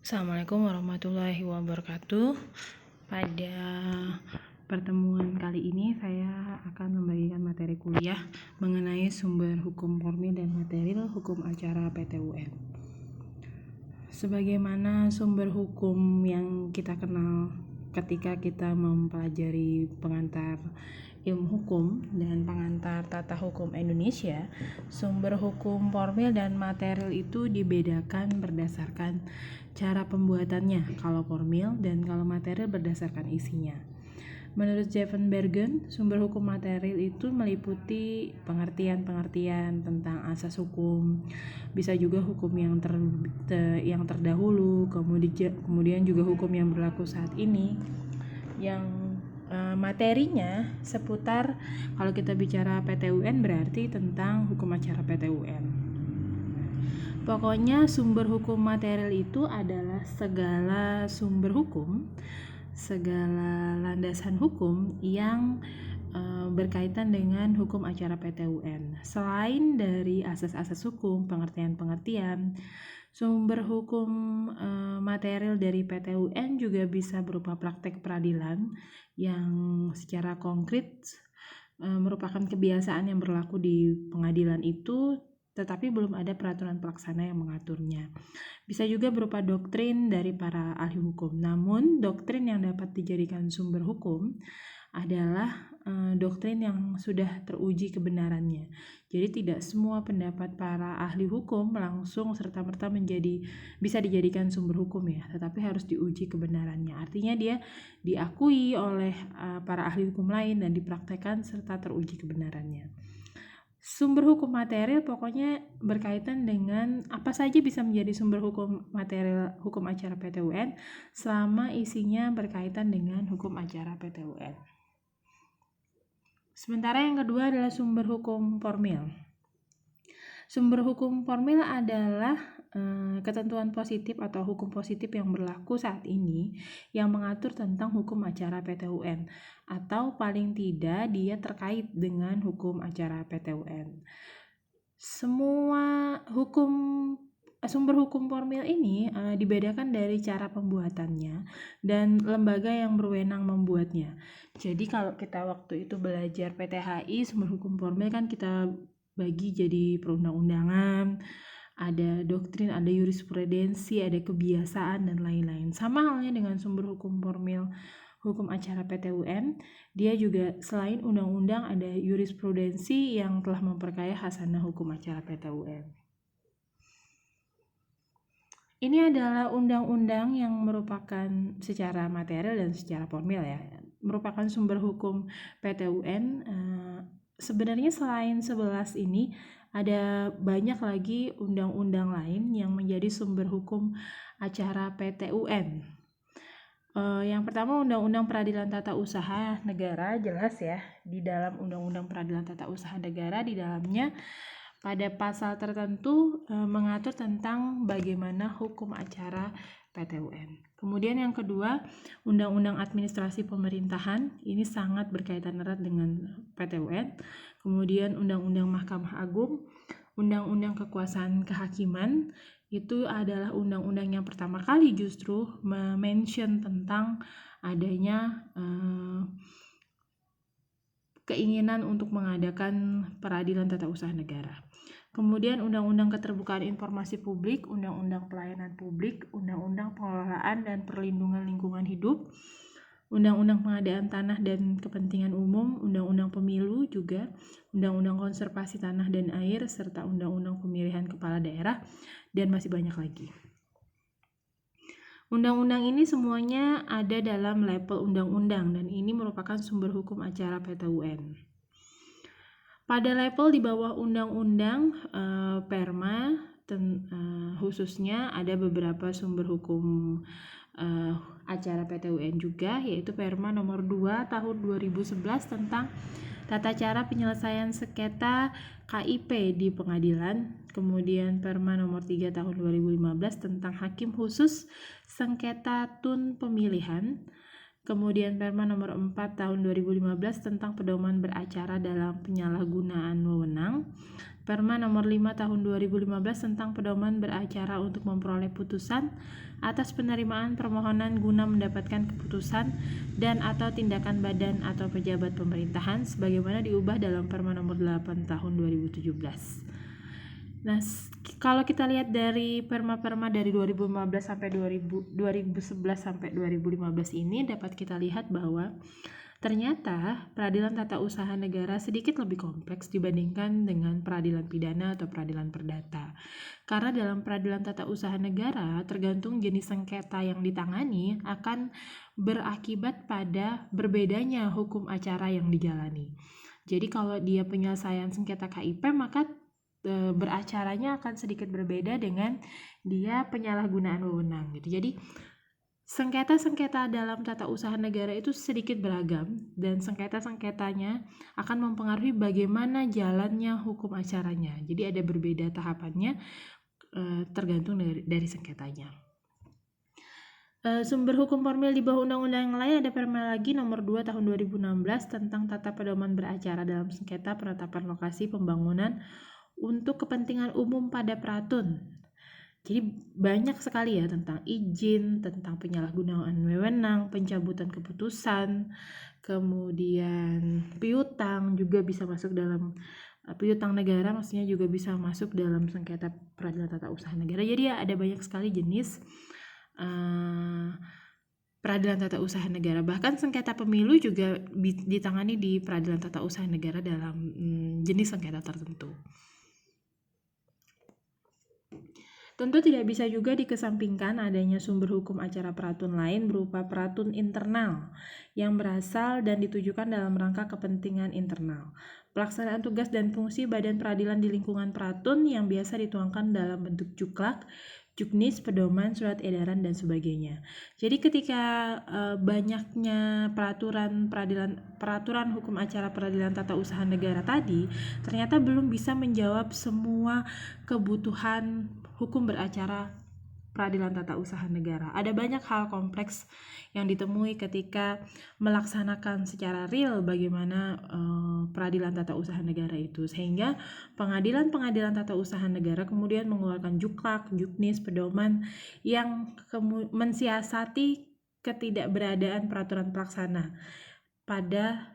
Assalamualaikum warahmatullahi wabarakatuh. Pada pertemuan kali ini saya akan membagikan materi kuliah mengenai sumber hukum formil dan material hukum acara PT-UN. Sebagaimana sumber hukum yang kita kenal ketika kita mempelajari pengantar ilmu hukum dan pengantar tata hukum Indonesia, sumber hukum formil dan material itu dibedakan berdasarkan cara pembuatannya, kalau formil, dan kalau material berdasarkan isinya. Menurut Zevenbergen, sumber hukum material itu meliputi pengertian-pengertian tentang asas hukum, bisa juga hukum yang terdahulu, kemudian juga hukum yang berlaku saat ini, yang materinya seputar, kalau kita bicara PT-UN berarti tentang hukum acara PT-UN. Pokoknya sumber hukum material itu adalah segala sumber hukum, segala landasan hukum yang berkaitan dengan hukum acara PT-UN. Selain dari asas-asas hukum, pengertian-pengertian, sumber hukum material dari PT-UN juga bisa berupa praktek peradilan yang secara konkret merupakan kebiasaan yang berlaku di pengadilan itu, tetapi belum ada peraturan pelaksana yang mengaturnya. Bisa juga berupa doktrin dari para ahli hukum. Namun, doktrin yang dapat dijadikan sumber hukum adalah doktrin yang sudah teruji kebenarannya. Jadi tidak semua pendapat para ahli hukum langsung serta-merta bisa dijadikan sumber hukum ya, tetapi harus diuji kebenarannya. Artinya dia diakui oleh para ahli hukum lain dan dipraktekkan serta teruji kebenarannya. Sumber hukum material pokoknya berkaitan dengan apa saja bisa menjadi sumber hukum material hukum acara PT-UN selama isinya berkaitan dengan hukum acara PT-UN. Sementara yang kedua adalah sumber hukum formil. Sumber hukum formil adalah ketentuan positif atau hukum positif yang berlaku saat ini yang mengatur tentang hukum acara PT-UN, atau paling tidak dia terkait dengan hukum acara PT-UN. Semua sumber hukum formil ini dibedakan dari cara pembuatannya dan lembaga yang berwenang membuatnya. Jadi kalau kita waktu itu belajar PTHI, sumber hukum formil kan kita bagi jadi perundang-undangan, ada doktrin, ada jurisprudensi, ada kebiasaan, dan lain-lain. Sama halnya dengan sumber hukum formil hukum acara PT-UN, dia juga selain undang-undang ada jurisprudensi yang telah memperkaya khasanah hukum acara PT-UN. Ini adalah undang-undang yang merupakan secara material dan secara formil ya, merupakan sumber hukum PT-UN. Sebenarnya selain 11 ini ada banyak lagi undang-undang lain yang menjadi sumber hukum acara PT-UN. Yang pertama Undang-Undang Peradilan Tata Usaha Negara, jelas ya, di dalam Undang-Undang Peradilan Tata Usaha Negara di dalamnya pada pasal tertentu mengatur tentang bagaimana hukum acara PT-UN. Kemudian yang kedua, Undang-Undang Administrasi Pemerintahan, ini sangat berkaitan erat dengan PT-UN. Kemudian Undang-Undang Mahkamah Agung, Undang-Undang Kekuasaan Kehakiman, itu adalah undang-undang yang pertama kali justru mention tentang adanya keinginan untuk mengadakan peradilan tata usaha negara. Kemudian Undang-Undang Keterbukaan Informasi Publik, Undang-Undang Pelayanan Publik, Undang-Undang Pengelolaan dan Perlindungan Lingkungan Hidup, Undang-Undang Pengadaan Tanah dan Kepentingan Umum, Undang-Undang Pemilu juga, Undang-Undang Konservasi Tanah dan Air, serta Undang-Undang Pemilihan Kepala Daerah, dan masih banyak lagi. Undang-undang ini semuanya ada dalam level undang-undang dan ini merupakan sumber hukum acara PT-UN. Pada level di bawah undang-undang Perma khususnya ada beberapa sumber hukum acara PT-UN juga, yaitu Perma nomor 2 tahun 2011 tentang tata cara penyelesaian sengketa KIP di pengadilan. Kemudian Perma nomor 3 tahun 2015 tentang hakim khusus sengketa tun pemilihan. Kemudian Perma nomor 4 tahun 2015 tentang pedoman beracara dalam penyalahgunaan wewenang. Perma nomor 5 tahun 2015 tentang pedoman beracara untuk memperoleh putusan atas penerimaan permohonan guna mendapatkan keputusan dan atau tindakan badan atau pejabat pemerintahan sebagaimana diubah dalam Perma nomor 8 tahun 2017. Nah, kalau kita lihat dari perma-perma dari 2015 sampai 2011 sampai 2015 ini dapat kita lihat bahwa ternyata peradilan tata usaha negara sedikit lebih kompleks dibandingkan dengan peradilan pidana atau peradilan perdata. Karena dalam peradilan tata usaha negara, tergantung jenis sengketa yang ditangani akan berakibat pada berbedanya hukum acara yang dijalani. Jadi kalau dia penyelesaian sengketa KIP, maka beracaranya akan sedikit berbeda dengan dia penyalahgunaan wewenang gitu. Jadi sengketa-sengketa dalam tata usaha negara itu sedikit beragam dan sengketa-sengketanya akan mempengaruhi bagaimana jalannya hukum acaranya. Jadi ada berbeda tahapannya tergantung dari sengketanya. Sumber hukum formil di bawah undang-undang yang lain ada Perma lagi nomor 2 tahun 2016 tentang tata pedoman beracara dalam sengketa penetapan lokasi pembangunan untuk kepentingan umum pada Pratun. Jadi banyak sekali ya tentang izin, tentang penyalahgunaan wewenang, pencabutan keputusan, kemudian piutang juga bisa masuk dalam piutang negara, maksudnya juga bisa masuk dalam sengketa peradilan tata usaha negara. Jadi ya ada banyak sekali jenis peradilan tata usaha negara. Bahkan sengketa pemilu juga ditangani di peradilan tata usaha negara dalam jenis sengketa tertentu. Tentu tidak bisa juga dikesampingkan adanya sumber hukum acara peratun lain berupa peratun internal yang berasal dan ditujukan dalam rangka kepentingan internal. Pelaksanaan tugas dan fungsi badan peradilan di lingkungan peratun yang biasa dituangkan dalam bentuk juklak, juknis, pedoman, surat edaran, dan sebagainya. Jadi ketika banyaknya peraturan hukum acara peradilan tata usaha negara tadi ternyata belum bisa menjawab semua kebutuhan hukum beracara peradilan tata usaha negara. Ada banyak hal kompleks yang ditemui ketika melaksanakan secara real bagaimana peradilan tata usaha negara itu, sehingga pengadilan tata usaha negara kemudian mengeluarkan juklak, juknis, pedoman yang mensiasati ketidakberadaan peraturan pelaksana pada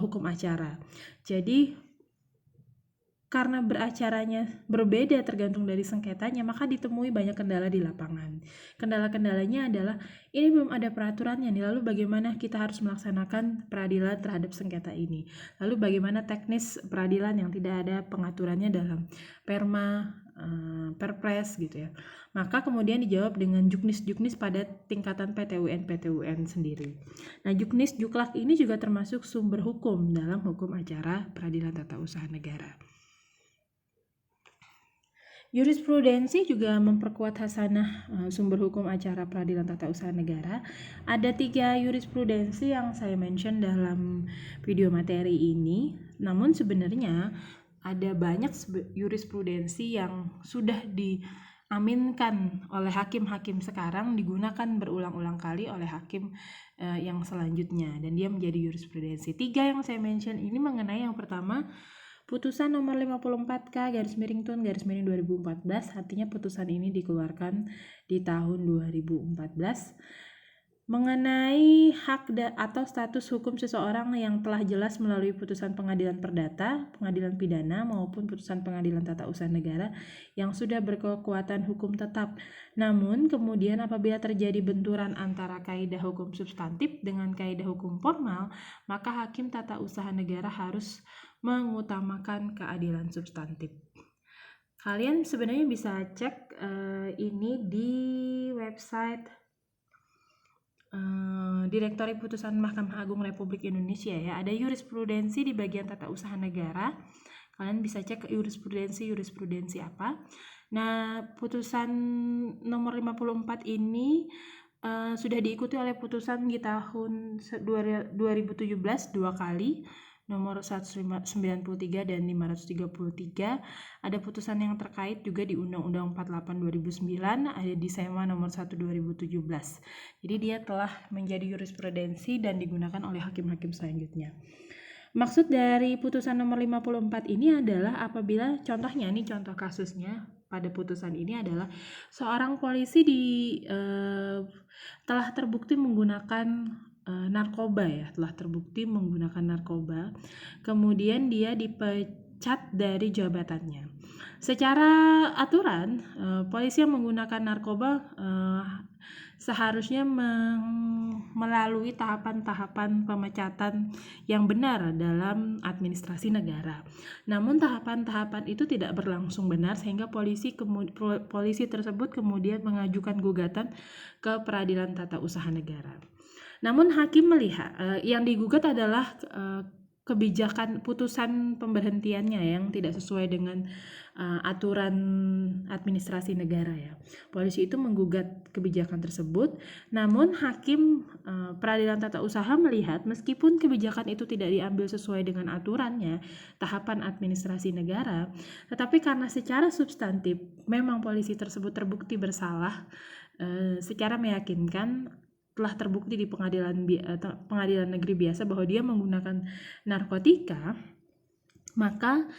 hukum acara. Jadi karena beracaranya berbeda tergantung dari sengketanya, maka ditemui banyak kendala di lapangan. Kendala-kendalanya adalah ini belum ada peraturannya nih, lalu bagaimana kita harus melaksanakan peradilan terhadap sengketa ini. Lalu bagaimana teknis peradilan yang tidak ada pengaturannya dalam perma, perpres gitu ya. Maka kemudian dijawab dengan juknis-juknis pada tingkatan PTUN sendiri. Nah, juknis juklak ini juga termasuk sumber hukum dalam hukum acara peradilan tata usaha negara. Jurisprudensi juga memperkuat hasanah sumber hukum acara peradilan tata usaha negara. Ada 3 jurisprudensi yang saya mention dalam video materi ini. Namun sebenarnya ada banyak jurisprudensi yang sudah diaminkan oleh hakim-hakim sekarang, digunakan berulang-ulang kali oleh hakim yang selanjutnya, dan dia menjadi jurisprudensi. 3 yang saya mention ini mengenai yang pertama, Putusan nomor 54K/TUN/2014, artinya putusan ini dikeluarkan di tahun 2014, mengenai hak atau status hukum seseorang yang telah jelas melalui putusan pengadilan perdata, pengadilan pidana, maupun putusan pengadilan tata usaha negara yang sudah berkekuatan hukum tetap. Namun kemudian apabila terjadi benturan antara kaidah hukum substantif dengan kaidah hukum formal, maka hakim tata usaha negara harus mengutamakan keadilan substantif. Kalian sebenarnya bisa cek ini di website Direktori Putusan Mahkamah Agung Republik Indonesia ya. Ada jurisprudensi di bagian tata usaha negara. Kalian bisa cek jurisprudensi apa. Nah, putusan nomor 54 ini sudah diikuti oleh putusan di tahun 2017 2 kali. nomor 193 dan 533, ada putusan yang terkait juga di Undang-Undang 48 2009, ada di SEMA nomor 1 2017. Jadi dia telah menjadi jurisprudensi dan digunakan oleh hakim-hakim selanjutnya. Maksud dari putusan nomor 54 ini adalah apabila contohnya nih, contoh kasusnya pada putusan ini adalah seorang polisi telah terbukti menggunakan narkoba, telah terbukti menggunakan narkoba, kemudian dia dipecat dari jabatannya. Secara aturan, polisi yang menggunakan narkoba seharusnya melalui tahapan-tahapan pemecatan yang benar dalam administrasi negara. Namun tahapan-tahapan itu tidak berlangsung benar sehingga polisi tersebut kemudian mengajukan gugatan ke Peradilan Tata Usaha Negara. Namun hakim melihat yang digugat adalah kebijakan putusan pemberhentiannya yang tidak sesuai dengan aturan administrasi negara ya. Polisi itu menggugat kebijakan tersebut, namun hakim Peradilan Tata Usaha melihat meskipun kebijakan itu tidak diambil sesuai dengan aturannya, tahapan administrasi negara, tetapi karena secara substantif memang polisi tersebut terbukti bersalah secara meyakinkan, telah terbukti di pengadilan negeri biasa bahwa dia menggunakan narkotika, maka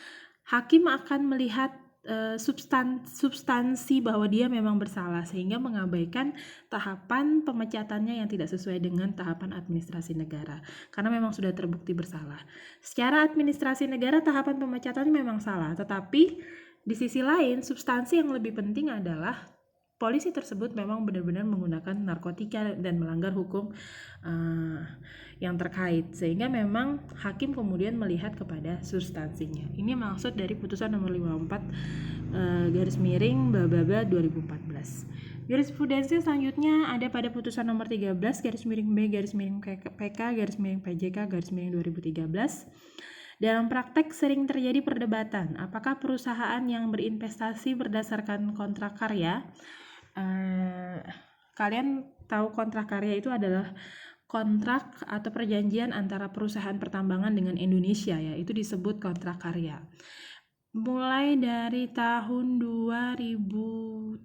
hakim akan melihat substansi bahwa dia memang bersalah sehingga mengabaikan tahapan pemecatannya yang tidak sesuai dengan tahapan administrasi negara karena memang sudah terbukti bersalah. Secara administrasi negara tahapan pemecatannya memang salah, tetapi di sisi lain substansi yang lebih penting adalah polisi tersebut memang benar-benar menggunakan narkotika dan melanggar hukum yang terkait, sehingga memang hakim kemudian melihat kepada substansinya. Ini maksud dari putusan nomor 54 garis miring Bababa 2014. Jurisprudensi selanjutnya ada pada putusan nomor 13 garis miring B garis miring PK garis miring PJK garis miring 2013. Dalam praktek sering terjadi perdebatan apakah perusahaan yang berinvestasi berdasarkan kontrak karya, kalian tahu kontrak karya itu adalah kontrak atau perjanjian antara perusahaan pertambangan dengan Indonesia ya, itu disebut kontrak karya. Mulai dari tahun 2010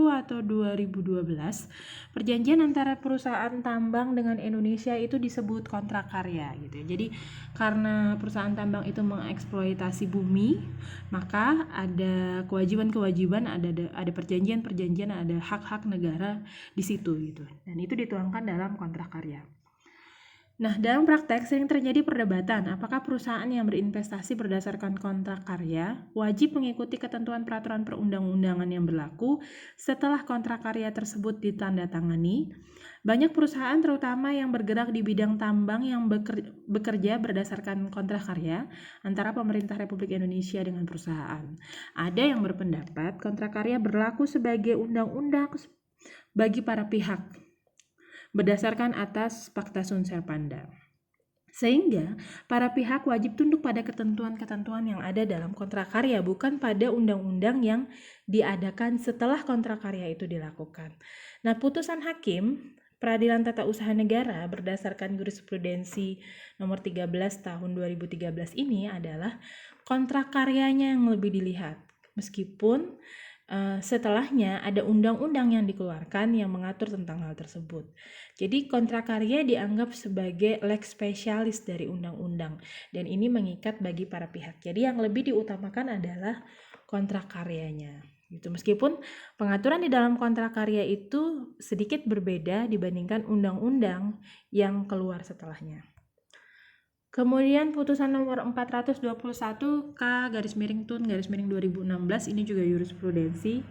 atau 2012, perjanjian antara perusahaan tambang dengan Indonesia itu disebut kontrak karya gitu. Jadi karena perusahaan tambang itu mengeksploitasi bumi, maka ada kewajiban-kewajiban, ada perjanjian-perjanjian, ada hak-hak negara di situ gitu. Dan itu dituangkan dalam kontrak karya. Nah, dalam praktek sering terjadi perdebatan apakah perusahaan yang berinvestasi berdasarkan kontrak karya wajib mengikuti ketentuan peraturan perundang-undangan yang berlaku setelah kontrak karya tersebut ditandatangani. Banyak perusahaan terutama yang bergerak di bidang tambang yang bekerja berdasarkan kontrak karya antara pemerintah Republik Indonesia dengan perusahaan. Ada yang berpendapat kontrak karya berlaku sebagai undang-undang bagi para pihak berdasarkan atas Fakta Sunt Serpanda. Sehingga para pihak wajib tunduk pada ketentuan-ketentuan yang ada dalam kontrak karya, bukan pada undang-undang yang diadakan setelah kontrak karya itu dilakukan. Nah, putusan hakim Peradilan Tata Usaha Negara berdasarkan jurisprudensi nomor 13 tahun 2013 ini adalah kontrak karyanya yang lebih dilihat. Meskipun setelahnya ada undang-undang yang dikeluarkan yang mengatur tentang hal tersebut. Jadi kontrak karya dianggap sebagai lex specialis dari undang-undang dan ini mengikat bagi para pihak. Jadi yang lebih diutamakan adalah kontrak karyanya. Gitu. Meskipun pengaturan di dalam kontrak karya itu sedikit berbeda dibandingkan undang-undang yang keluar setelahnya. Kemudian putusan nomor 421 K garis miring TUN garis miring 2016 ini juga jurisprudensi.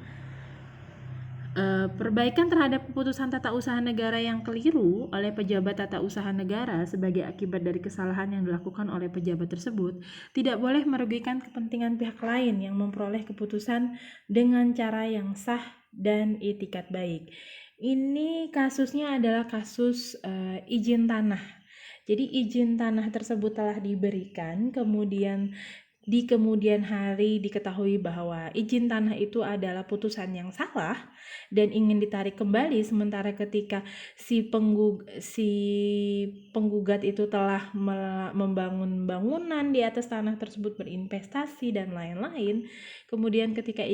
Perbaikan terhadap keputusan tata usaha negara yang keliru oleh pejabat tata usaha negara sebagai akibat dari kesalahan yang dilakukan oleh pejabat tersebut tidak boleh merugikan kepentingan pihak lain yang memperoleh keputusan dengan cara yang sah dan itikat baik. Ini kasusnya adalah kasus izin tanah. Jadi izin tanah tersebut telah diberikan, kemudian di kemudian hari diketahui bahwa izin tanah itu adalah putusan yang salah dan ingin ditarik kembali, sementara ketika si penggugat itu telah membangun bangunan di atas tanah tersebut, berinvestasi dan lain-lain, kemudian ketika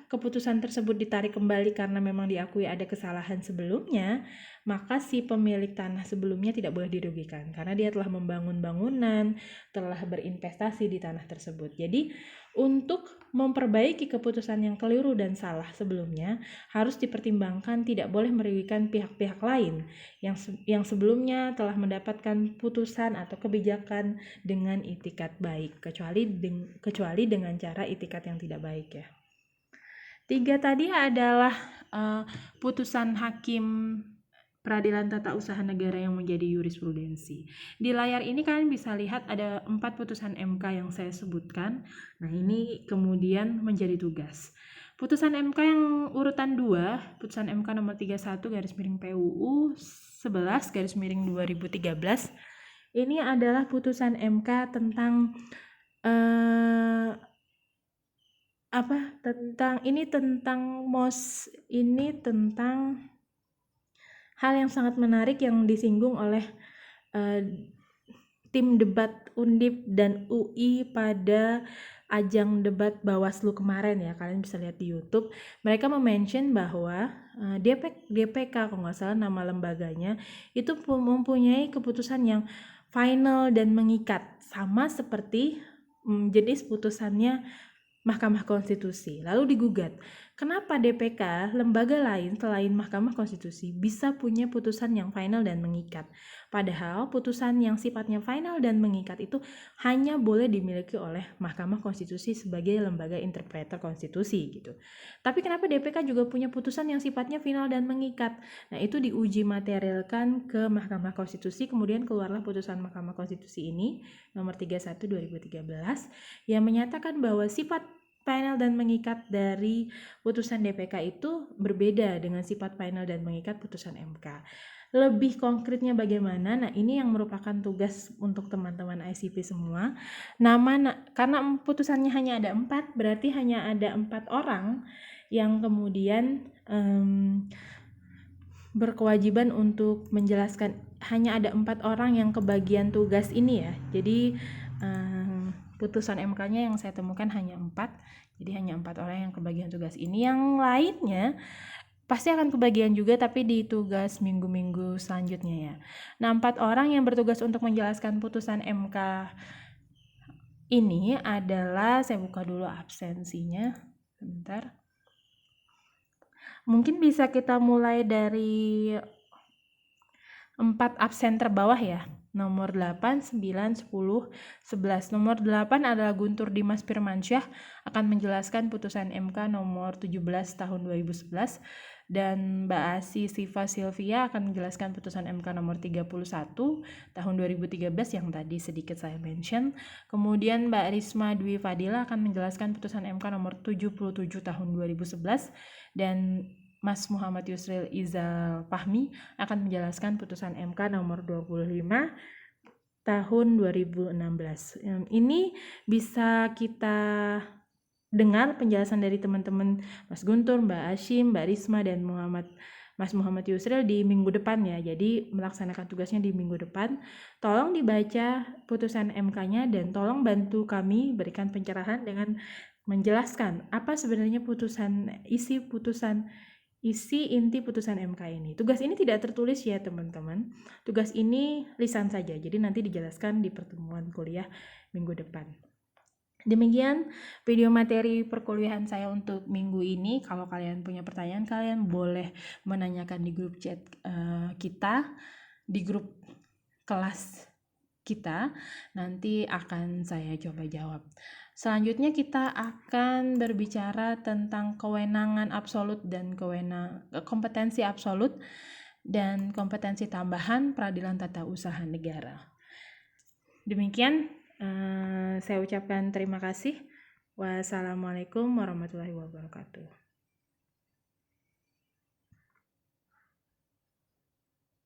keputusan tersebut ditarik kembali karena memang diakui ada kesalahan sebelumnya, maka si pemilik tanah sebelumnya tidak boleh dirugikan karena dia telah membangun bangunan, telah berinvestasi di tanah tersebut. Jadi untuk memperbaiki keputusan yang keliru dan salah sebelumnya, harus dipertimbangkan tidak boleh merugikan pihak-pihak lain yang sebelumnya telah mendapatkan putusan atau kebijakan dengan itikat baik, kecuali dengan cara itikat yang tidak baik ya. 3 tadi adalah putusan hakim Peradilan Tata Usaha Negara yang menjadi jurisprudensi. Di layar ini kalian bisa lihat ada 4 putusan MK yang saya sebutkan. Nah, ini kemudian menjadi tugas. Putusan MK yang urutan 2, putusan MK nomor 31/PUU 11/2013. Ini adalah putusan MK tentang tentang hal yang sangat menarik yang disinggung oleh tim debat Undip dan UI pada ajang debat Bawaslu kemarin ya, kalian bisa lihat di YouTube. Mereka mention bahwa DPK kalau nggak salah nama lembaganya itu mempunyai keputusan yang final dan mengikat, sama seperti jenis putusannya Mahkamah Konstitusi. Lalu digugat, kenapa DPK, lembaga lain selain Mahkamah Konstitusi bisa punya putusan yang final dan mengikat? Padahal putusan yang sifatnya final dan mengikat itu hanya boleh dimiliki oleh Mahkamah Konstitusi sebagai lembaga interpreter konstitusi gitu. Tapi kenapa DPK juga punya putusan yang sifatnya final dan mengikat? Nah, itu diuji materialkan ke Mahkamah Konstitusi, kemudian keluarlah putusan Mahkamah Konstitusi ini nomor 31/2013 yang menyatakan bahwa sifat final dan mengikat dari putusan DPK itu berbeda dengan sifat final dan mengikat putusan MK. Lebih konkretnya bagaimana? Nah, ini yang merupakan tugas untuk teman-teman ICP semua. Karena putusannya hanya ada 4, berarti hanya ada 4 orang yang kemudian berkewajiban untuk menjelaskan. Hanya ada 4 orang yang kebagian tugas ini ya. Jadi putusan MK-nya yang saya temukan hanya 4, jadi hanya 4 orang yang kebagian tugas ini. Yang lainnya pasti akan kebagian juga, tapi di tugas minggu-minggu selanjutnya ya. Nah, 4 orang yang bertugas untuk menjelaskan putusan MK ini adalah, saya buka dulu absensinya, sebentar. Mungkin bisa kita mulai dari 4 absen terbawah ya. Nomor 8, 9, 10, 11. Nomor 8 adalah Guntur Dimas Firmansyah, akan menjelaskan putusan MK nomor 17 tahun 2011. Dan Mbak Asi Siva Silvia akan menjelaskan putusan MK nomor 31 tahun 2013 yang tadi sedikit saya mention. Kemudian Mbak Risma Dwi Fadila akan menjelaskan putusan MK nomor 77 tahun 2011. Dan Mas Muhammad Yusril Izal Fahmi akan menjelaskan putusan MK nomor 25 tahun 2016. Ini bisa kita dengar penjelasan dari teman-teman Mas Guntur, Mbak Hashim, Mbak Risma, dan Mas Muhammad Yusril di minggu depan ya. Jadi melaksanakan tugasnya di minggu depan. Tolong dibaca putusan MK-nya dan tolong bantu kami berikan pencerahan dengan menjelaskan apa sebenarnya isi inti putusan MK ini. Tugas ini tidak tertulis ya teman-teman. Tugas ini lisan saja. Jadi nanti dijelaskan di pertemuan kuliah minggu depan. Demikian video materi perkuliahan saya untuk minggu ini. Kalau kalian punya pertanyaan, kalian boleh menanyakan di grup chat kita, di grup kelas kita. Nanti akan saya coba jawab. Selanjutnya kita akan berbicara tentang kewenangan absolut dan kompetensi absolut dan kompetensi tambahan Peradilan Tata Usaha Negara. Demikian saya ucapkan terima kasih. Wassalamualaikum warahmatullahi wabarakatuh.